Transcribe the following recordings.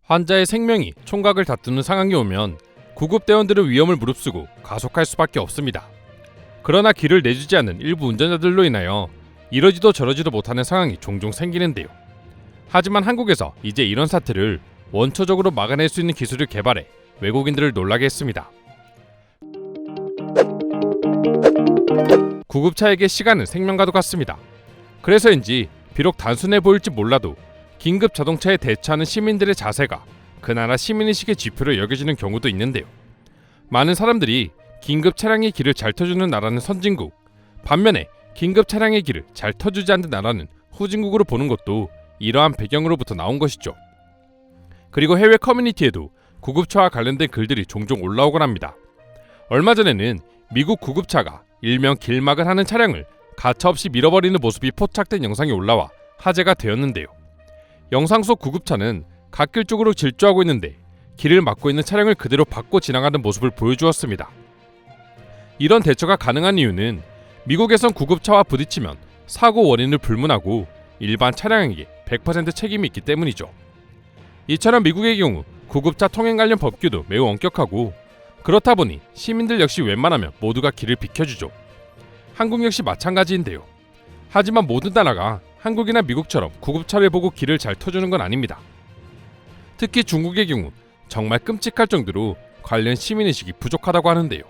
환자의 생명이 총각을 다투는 상황이 오면 구급대원들은 위험을 무릅쓰고 가속할 수밖에 없습니다. 그러나 길을 내주지 않는 일부 운전자들로 인하여 이러지도 저러지도 못하는 상황이 종종 생기는데요. 하지만 한국에서 이제 이런 사태를 원초적으로 막아낼 수 있는 기술을 개발해 외국인들을 놀라게 했습니다. 구급차에게 시간은 생명과도 같습니다. 그래서인지 비록 단순해 보일지 몰라도 긴급 자동차에 대처하는 시민들의 자세가 그 나라 시민의식의 지표로 여겨지는 경우도 있는데요. 많은 사람들이 긴급 차량의 길을 잘 터주는 나라는 선진국, 반면에 긴급 차량의 길을 잘 터주지 않는 나라는 후진국으로 보는 것도 이러한 배경으로부터 나온 것이죠. 그리고 해외 커뮤니티에도 구급차와 관련된 글들이 종종 올라오곤 합니다. 얼마 전에는 미국 구급차가 일명 길막을 하는 차량을 가차없이 밀어버리는 모습이 포착된 영상이 올라와 화제가 되었는데요. 영상 속 구급차는 갓길 쪽으로 질주하고 있는데 길을 막고 있는 차량을 그대로 밟고 지나가는 모습을 보여주었습니다. 이런 대처가 가능한 이유는 미국에선 구급차와 부딪히면 사고 원인을 불문하고 일반 차량에게 100% 책임이 있기 때문이죠. 이처럼 미국의 경우 구급차 통행 관련 법규도 매우 엄격하고 그렇다 보니 시민들 역시 웬만하면 모두가 길을 비켜주죠. 한국 역시 마찬가지인데요. 하지만 모든 나라가 한국이나 미국처럼 구급차를 보고 길을 잘 터주는 건 아닙니다. 특히 중국의 경우 정말 끔찍할 정도로 관련 시민의식이 부족하다고 하는데요.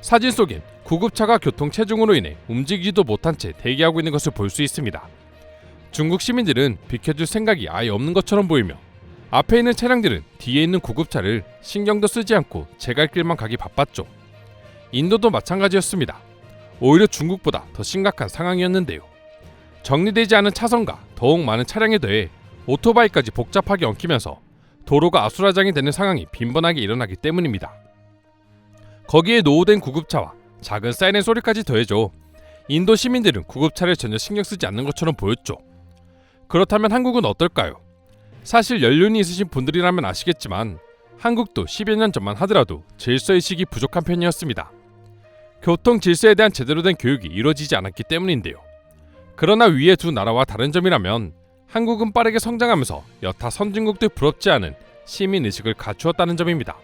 사진 속엔 구급차가 교통체증으로 인해 움직이지도 못한 채 대기하고 있는 것을 볼 수 있습니다. 중국 시민들은 비켜줄 생각이 아예 없는 것처럼 보이며 앞에 있는 차량들은 뒤에 있는 구급차를 신경도 쓰지 않고 제 갈 길만 가기 바빴죠. 인도도 마찬가지였습니다. 오히려 중국보다 더 심각한 상황이었는데요. 정리되지 않은 차선과 더욱 많은 차량에 더해 오토바이까지 복잡하게 엉키면서 도로가 아수라장이 되는 상황이 빈번하게 일어나기 때문입니다. 거기에 노후된 구급차와 작은 사이렌 소리까지 더해져 인도 시민들은 구급차를 전혀 신경 쓰지 않는 것처럼 보였죠. 그렇다면 한국은 어떨까요? 사실 연륜이 있으신 분들이라면 아시겠지만 한국도 10여 년 전만 하더라도 질서의식이 부족한 편이었습니다. 교통 질서에 대한 제대로 된 교육이 이루어지지 않았기 때문인데요. 그러나 위의 두 나라와 다른 점이라면 한국은 빠르게 성장하면서 여타 선진국들 부럽지 않은 시민의식을 갖추었다는 점입니다.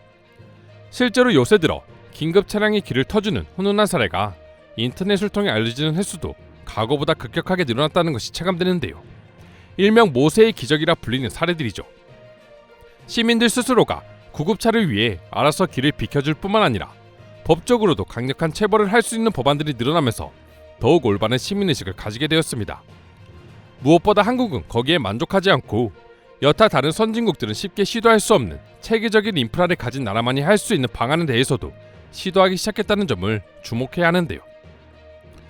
실제로 요새 들어 긴급 차량이 길을 터주는 훈훈한 사례가 인터넷을 통해 알려지는 횟수도 과거보다 급격하게 늘어났다는 것이 체감되는데요. 일명 모세의 기적이라 불리는 사례들이죠. 시민들 스스로가 구급차를 위해 알아서 길을 비켜줄 뿐만 아니라 법적으로도 강력한 체벌을 할 수 있는 법안들이 늘어나면서 더욱 올바른 시민의식을 가지게 되었습니다. 무엇보다 한국은 거기에 만족하지 않고 여타 다른 선진국들은 쉽게 시도할 수 없는 체계적인 인프라를 가진 나라만이 할 수 있는 방안에 대해서도 시도하기 시작했다는 점을 주목해야 하는데요.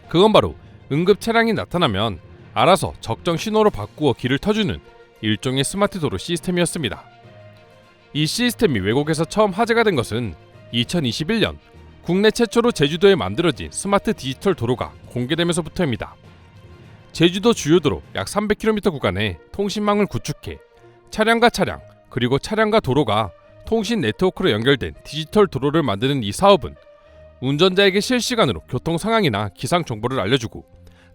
그건 바로 응급 차량이 나타나면 알아서 적정 신호로 바꾸어 길을 터주는 일종의 스마트 도로 시스템이었습니다. 이 시스템이 외국에서 처음 화제가 된 것은 2021년 국내 최초로 제주도에 만들어진 스마트 디지털 도로가 공개되면서부터입니다. 제주도 주요도로 약 300km 구간에 통신망을 구축해 차량과 차량 그리고 차량과 도로가 통신 네트워크로 연결된 디지털 도로를 만드는 이 사업은 운전자에게 실시간으로 교통 상황이나 기상 정보를 알려주고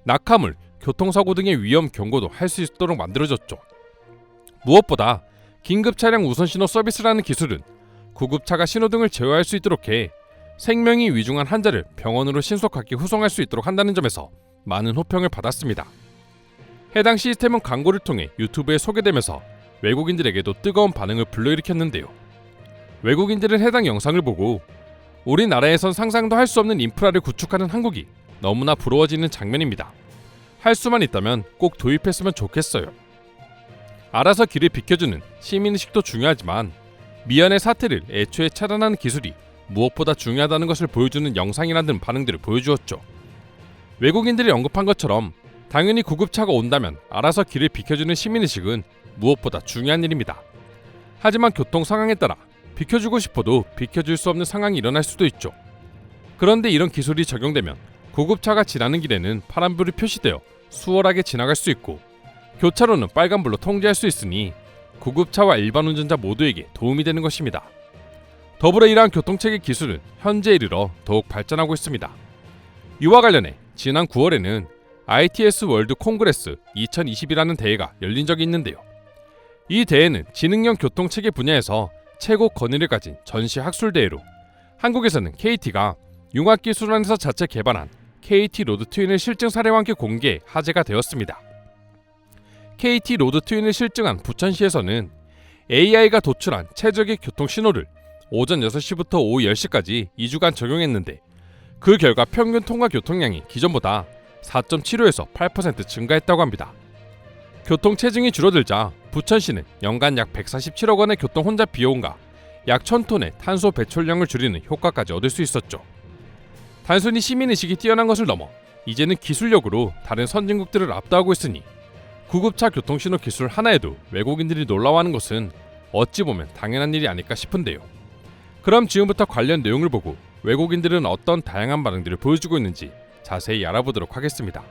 낙하물, 교통사고 등의 위험 경고도 할 수 있도록 만들어졌죠. 무엇보다 긴급 차량 우선 신호 서비스라는 기술은 구급차가 신호등을 제어할 수 있도록 해 생명이 위중한 환자를 병원으로 신속하게 후송할 수 있도록 한다는 점에서 많은 호평을 받았습니다. 해당 시스템은 광고를 통해 유튜브에 소개되면서 외국인들에게도 뜨거운 반응을 불러일으켰는데요. 외국인들은 해당 영상을 보고 우리나라에선 상상도 할 수 없는 인프라를 구축하는 한국이 너무나 부러워지는 장면입니다. 할 수만 있다면 꼭 도입했으면 좋겠어요. 알아서 길을 비켜주는 시민의식도 중요하지만 미연의 사태를 애초에 차단하는 기술이 무엇보다 중요하다는 것을 보여주는 영상이라는 반응들을 보여주었죠. 외국인들이 언급한 것처럼 당연히 구급차가 온다면 알아서 길을 비켜주는 시민의식은 무엇보다 중요한 일입니다. 하지만 교통 상황에 따라 비켜주고 싶어도 비켜줄 수 없는 상황이 일어날 수도 있죠. 그런데 이런 기술이 적용되면 구급차가 지나는 길에는 파란불이 표시되어 수월하게 지나갈 수 있고 교차로는 빨간불로 통제할 수 있으니 구급차와 일반 운전자 모두에게 도움이 되는 것입니다. 더불어 이러한 교통체계 기술은 현재에 이르러 더욱 발전하고 있습니다. 이와 관련해 지난 9월에는 ITS 월드 콩그레스 2020이라는 대회가 열린 적이 있는데요. 이 대회는 지능형 교통체계 분야에서 최고 권위를 가진 전시 학술대회로 한국에서는 KT가 융합기술원에서 자체 개발한 KT 로드 트윈을 실증 사례와 함께 공개 화제가 되었습니다. KT 로드 트윈을 실증한 부천시에서는 AI가 도출한 최적의 교통 신호를 오전 6시부터 오후 10시까지 2주간 적용했는데 그 결과 평균 통과 교통량이 기존보다 4.75에서 8% 증가했다고 합니다. 교통 체증이 줄어들자 부천시는 연간 약 147억 원의 교통 혼잡 비용과 약 1000톤의 탄소 배출량을 줄이는 효과까지 얻을 수 있었죠. 단순히 시민의식이 뛰어난 것을 넘어 이제는 기술력으로 다른 선진국들을 압도하고 있으니 구급차 교통신호 기술 하나에도 외국인들이 놀라워하는 것은 어찌 보면 당연한 일이 아닐까 싶은데요. 그럼 지금부터 관련 내용을 보고 외국인들은 어떤 다양한 반응들을 보여주고 있는지 자세히 알아보도록 하겠습니다.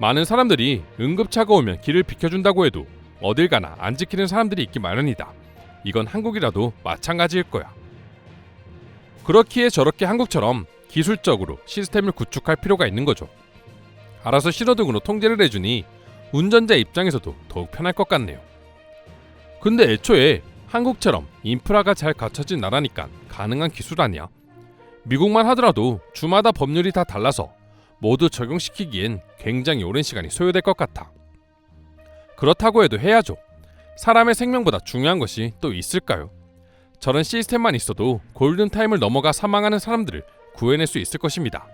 많은 사람들이 응급차가 오면 길을 비켜준다고 해도 어딜 가나 안 지키는 사람들이 있기 마련이다. 이건 한국이라도 마찬가지일 거야. 그렇기에 저렇게 한국처럼 기술적으로 시스템을 구축할 필요가 있는 거죠. 알아서 신호등으로 통제를 해주니 운전자 입장에서도 더욱 편할 것 같네요. 근데 애초에 한국처럼 인프라가 잘 갖춰진 나라니까 가능한 기술 아니야? 미국만 하더라도 주마다 법률이 다 달라서 모두 적용시키기엔 굉장히 오랜 시간이 소요될 것 같아. 그렇다고 해도 해야죠. 사람의 생명보다 중요한 것이 또 있을까요? 저런 시스템만 있어도 골든타임을 넘어가 사망하는 사람들을 구해낼 수 있을 것입니다.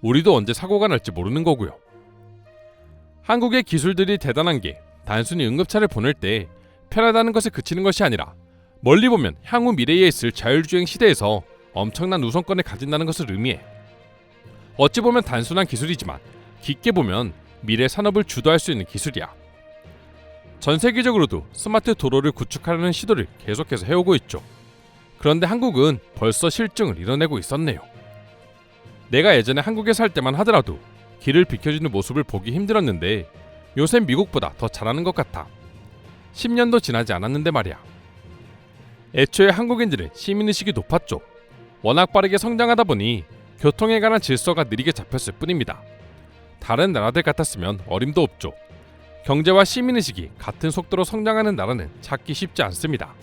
우리도 언제 사고가 날지 모르는 거고요. 한국의 기술들이 대단한 게 단순히 응급차를 보낼 때 편하다는 것에 그치는 것이 아니라 멀리 보면 향후 미래에 있을 자율주행 시대에서 엄청난 우선권을 가진다는 것을 의미해. 어찌 보면 단순한 기술이지만 깊게 보면 미래 산업을 주도할 수 있는 기술이야. 전 세계적으로도 스마트 도로를 구축하려는 시도를 계속해서 해오고 있죠. 그런데 한국은 벌써 실증을 이뤄내고 있었네요. 내가 예전에 한국에 살 때만 하더라도 길을 비켜주는 모습을 보기 힘들었는데 요새 미국보다 더 잘하는 것 같아. 10년도 지나지 않았는데 말이야. 애초에 한국인들은 시민의식이 높았죠. 워낙 빠르게 성장하다 보니 교통에 관한 질서가 느리게 잡혔을 뿐입니다. 다른 나라들 같았으면 어림도 없죠. 경제와 시민의식이 같은 속도로 성장하는 나라는 찾기 쉽지 않습니다.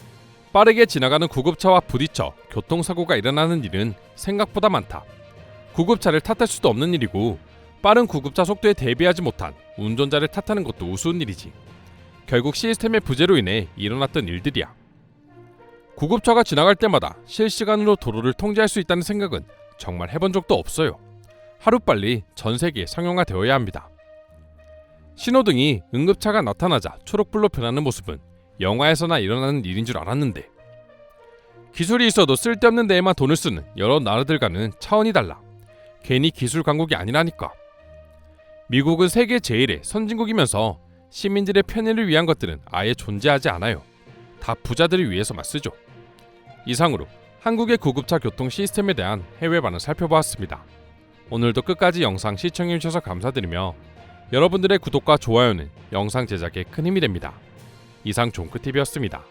빠르게 지나가는 구급차와 부딪혀 교통사고가 일어나는 일은 생각보다 많다. 구급차를 탓할 수도 없는 일이고 빠른 구급차 속도에 대비하지 못한 운전자를 탓하는 것도 우스운 일이지. 결국 시스템의 부재로 인해 일어났던 일들이야. 구급차가 지나갈 때마다 실시간으로 도로를 통제할 수 있다는 생각은 정말 해본 적도 없어요. 하루빨리 전 세계에 상용화되어야 합니다. 신호등이 응급차가 나타나자 초록불로 변하는 모습은 영화에서나 일어나는 일인 줄 알았는데 기술이 있어도 쓸데없는 데에만 돈을 쓰는 여러 나라들과는 차원이 달라. 괜히 기술 강국이 아니라니까. 미국은 세계 제1의 선진국이면서 시민들의 편의를 위한 것들은 아예 존재하지 않아요. 다 부자들을 위해서만 쓰죠. 이상으로 한국의 구급차 교통 시스템에 대한 해외 반응 살펴보았습니다. 오늘도 끝까지 영상 시청해주셔서 감사드리며 여러분들의 구독과 좋아요는 영상 제작에 큰 힘이 됩니다. 이상 종크TV였습니다.